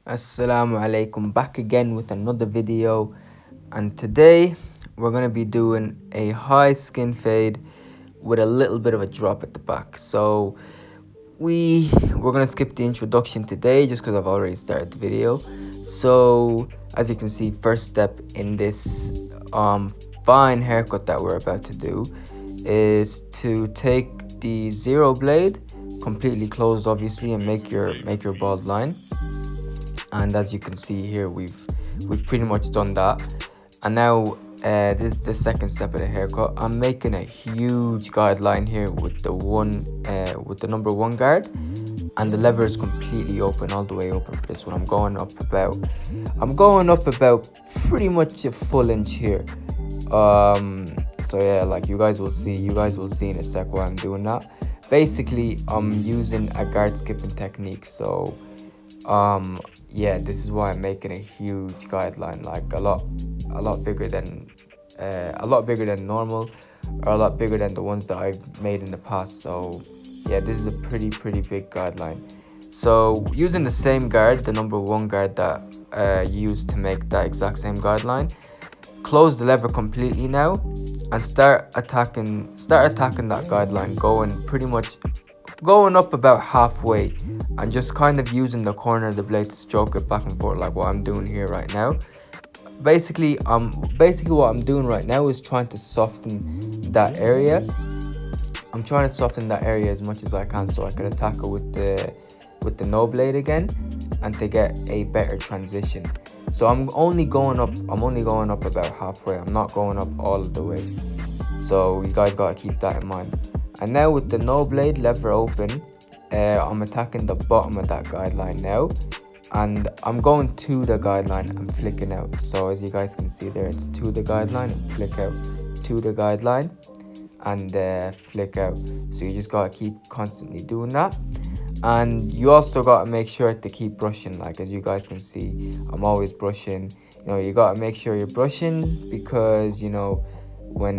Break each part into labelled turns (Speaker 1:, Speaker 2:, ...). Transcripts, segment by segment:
Speaker 1: Assalamu alaikum, back again with another video, and today we're gonna be doing a high skin fade with a little bit of a drop at the back. So we're gonna skip the introduction today just because I've already started the video. So as you can see, first step in this fine haircut that we're about to do is to take the zero blade completely closed, obviously, and make your bald line. And as you can see here, we've pretty much done that. And now this is the second step of the haircut. I'm making a huge guideline here with the number one guard, and the lever is completely open, all the way open for this one. I'm going up about pretty much a full inch here. So yeah, like you guys will see in a sec why I'm doing that. Basically, I'm using a guard skipping technique. So yeah, this is why I'm making a huge guideline, like a lot bigger than normal, or a lot bigger than the ones that I've made in the past. So yeah, this is a pretty big guideline. So using the same guard, the number one guard that you used to make that exact same guideline, close the lever completely now and start attacking that guideline, going up about halfway, and just kind of using the corner of the blade to stroke it back and forth, like what I'm doing here right now. Basically what I'm doing right now is trying to soften that area. I'm trying to soften that area as much as I can, so I can attack it with the no blade again, and to get a better transition. So I'm only going up about halfway. I'm not going up all of the way. So you guys gotta keep that in mind. And now with the no blade, lever open, I'm attacking the bottom of that guideline now, and I'm going to the guideline and flicking out. So as you guys can see there, it's to the guideline and flick out, to the guideline and flick out. So you just gotta keep constantly doing that. And you also gotta make sure to keep brushing. Like as you guys can see, I'm always brushing. You gotta make sure you're brushing, because when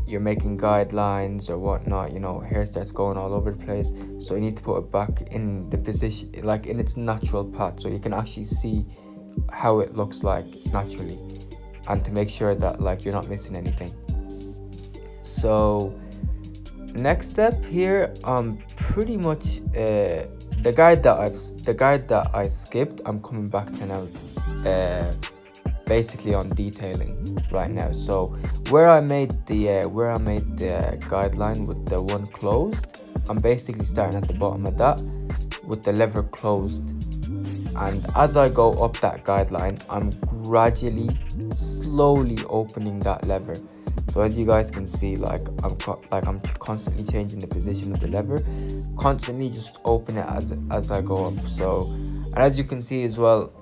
Speaker 1: you're making guidelines or whatnot, hair starts going all over the place. So you need to put it back in the position, like in its natural path, so you can actually see how it looks like naturally, and to make sure that like you're not missing anything. So next step here, pretty much the guard that I skipped, I'm coming back to now, basically on detailing right now. So where I made the guideline with the one closed, I'm basically starting at the bottom of that with the lever closed, and as I go up that guideline, I'm gradually slowly opening that lever. So as you guys can see, like I'm constantly changing the position of the lever, constantly just open it as I go up. So, and as you can see as well,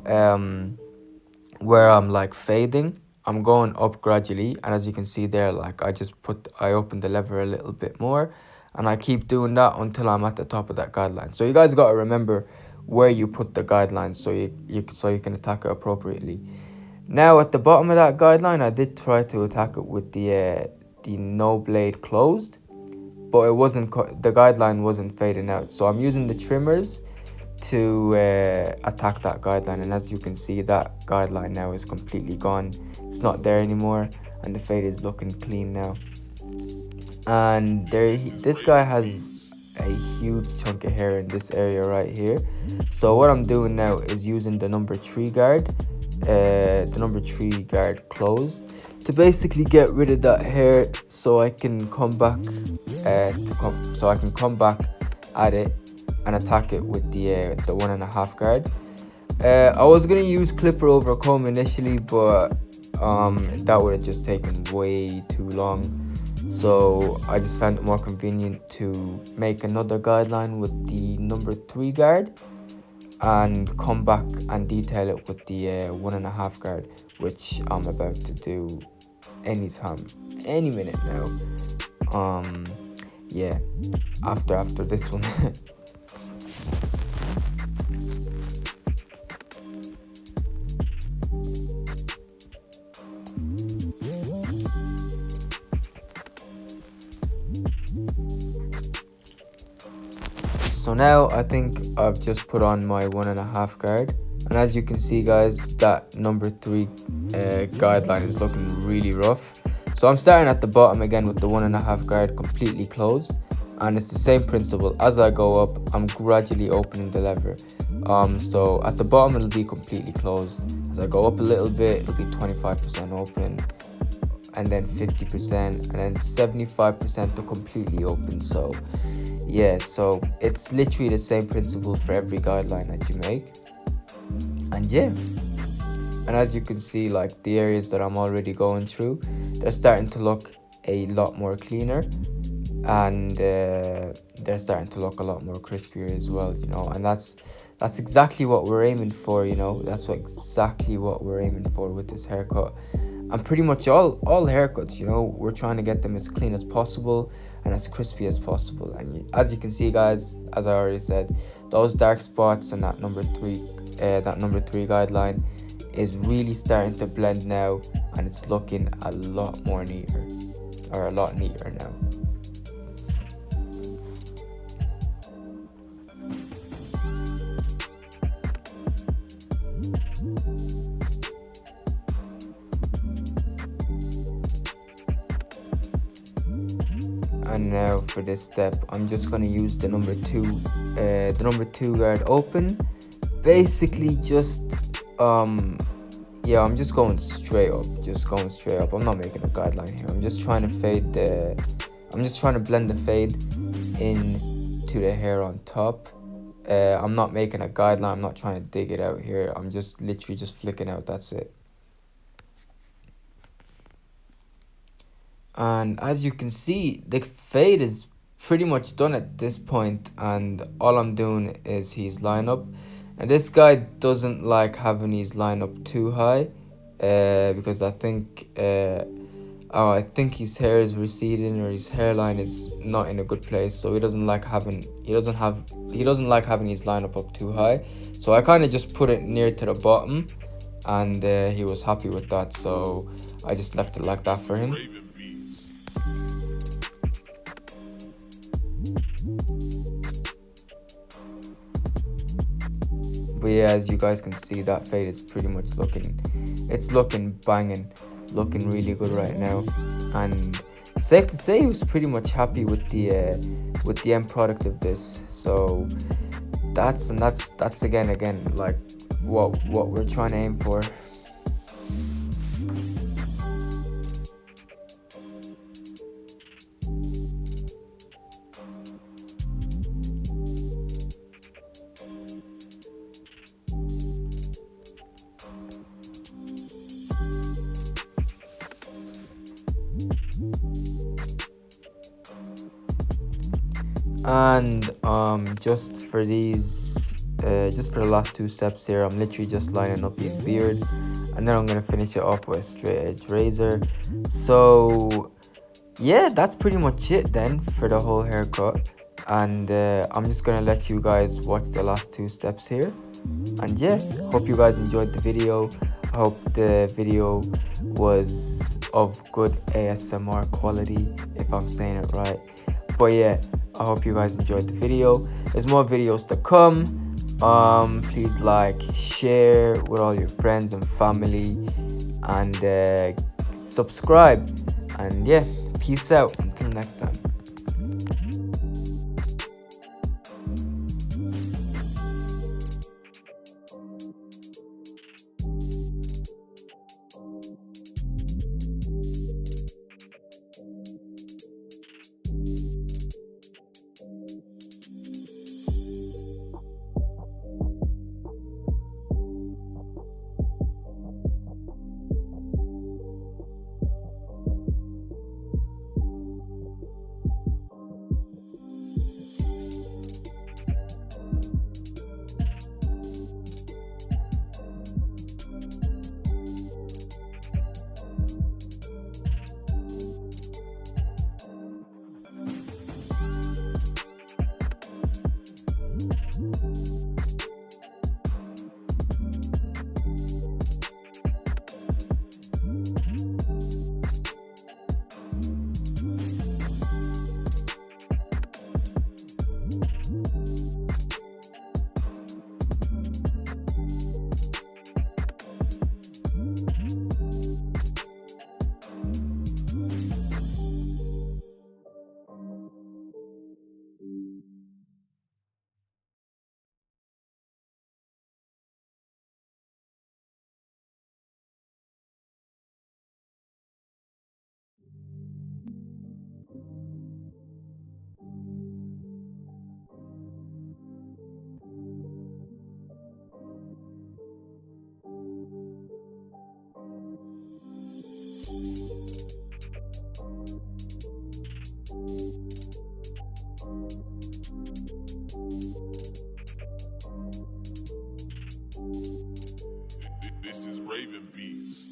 Speaker 1: where I'm like fading, I'm going up gradually, and as you can see there, like I open the lever a little bit more, and I keep doing that until I'm at the top of that guideline. So you guys got to remember where you put the guidelines, so you can attack it appropriately. Now at the bottom of that guideline, I did try to attack it with the no blade closed, but the guideline wasn't fading out. So I'm using the trimmers to attack that guideline, and as you can see, that guideline now is completely gone. It's not there anymore, and the fade is looking clean now. And this guy has a huge chunk of hair in this area right here. So what I'm doing now is using the number 3 guard, closed, to basically get rid of that hair, so I can come back at it and attack it with the 1.5 guard. I was gonna use clipper over comb initially, but that would have just taken way too long. So I just found it more convenient to make another guideline with the number 3 guard and come back and detail it with the 1.5 guard, which I'm about to do any minute now. Yeah, after this one. So now I think I've just put on my 1.5 guard, and as you can see guys, that number 3 guideline is looking really rough. So I'm starting at the bottom again with the 1.5 guard completely closed, and it's the same principle. As I go up, I'm gradually opening the lever. So at the bottom it'll be completely closed. As I go up a little bit, it'll be 25% open, and then 50%, and then 75% to completely open. So yeah, so it's literally the same principle for every guideline that you make. And yeah, and as you can see, like the areas that I'm already going through, they're starting to look a lot more cleaner, and they're starting to look a lot more crispier as well, you know. And that's exactly what we're aiming for, you know. That's exactly what we're aiming for with this haircut. And pretty much all haircuts, you know, we're trying to get them as clean as possible and as crispy as possible. And as you can see guys, as I already said, those dark spots and that number 3 guideline is really starting to blend now, and it's looking a lot more neater, or a lot neater now. And now for this step, I'm just gonna use the number 2 guard open. Basically just yeah, I'm just going straight up, I'm not making a guideline here. I'm just trying to blend the fade into the hair on top. I'm not making a guideline, I'm not trying to dig it out here. I'm just literally just flicking out, that's it. And as you can see, the fade is pretty much done at this point, and all I'm doing is his lineup. And this guy doesn't like having his lineup too high, because I think his hair is receding, or his hairline is not in a good place, so he doesn't like having his lineup up too high. So I kind of just put it near to the bottom, and he was happy with that, so I just left it like that for him. But yeah, as you guys can see, that fade is pretty much looking banging, looking really good right now. And safe to say, he was pretty much happy with the end product of this. So that's again like what we're trying to aim for. And just for the last 2 steps here, I'm literally just lining up his beard, and then I'm gonna finish it off with a straight edge razor. So yeah, that's pretty much it then for the whole haircut. And I'm just gonna let you guys watch the last 2 steps here. And yeah, hope you guys enjoyed the video. I hope the video was of good ASMR quality, if I'm saying it right. But yeah, I hope you guys enjoyed the video. There's more videos to come. Please like, share with all your friends and family, and subscribe. And yeah, peace out until next time.
Speaker 2: This is Raven Beats.